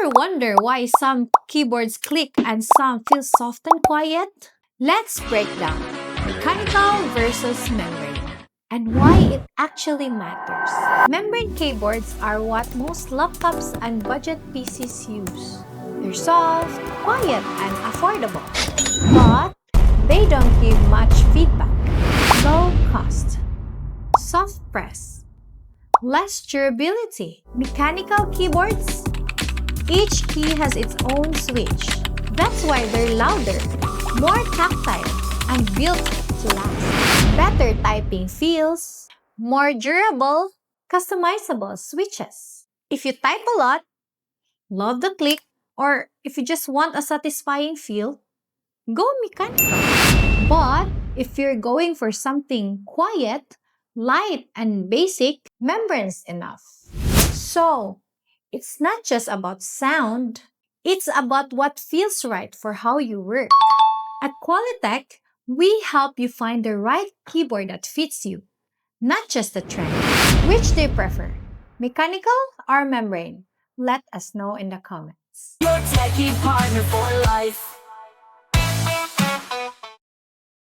Ever wonder why some keyboards click and some feel soft and quiet? Let's break down mechanical versus membrane and why it actually matters. Membrane keyboards are what most laptops and budget PCs use. They're soft, quiet, and affordable, but they don't give much feedback. Low cost, soft press, less durability. Mechanical keyboards, each key has its own switch. That's why they're louder, more tactile, and built to last. Better typing feels, more durable, customizable switches. If you type a lot, love the click, or if you just want a satisfying feel, go mechanical. But if you're going for something quiet, light, and basic, membrane's enough. So, it's not just about sound, it's about what feels right for how you work. At Qualitek, we help you find the right keyboard that fits you, not just the trend. Which do you prefer, mechanical or membrane? Let us know in the comments. Your techie partner for life.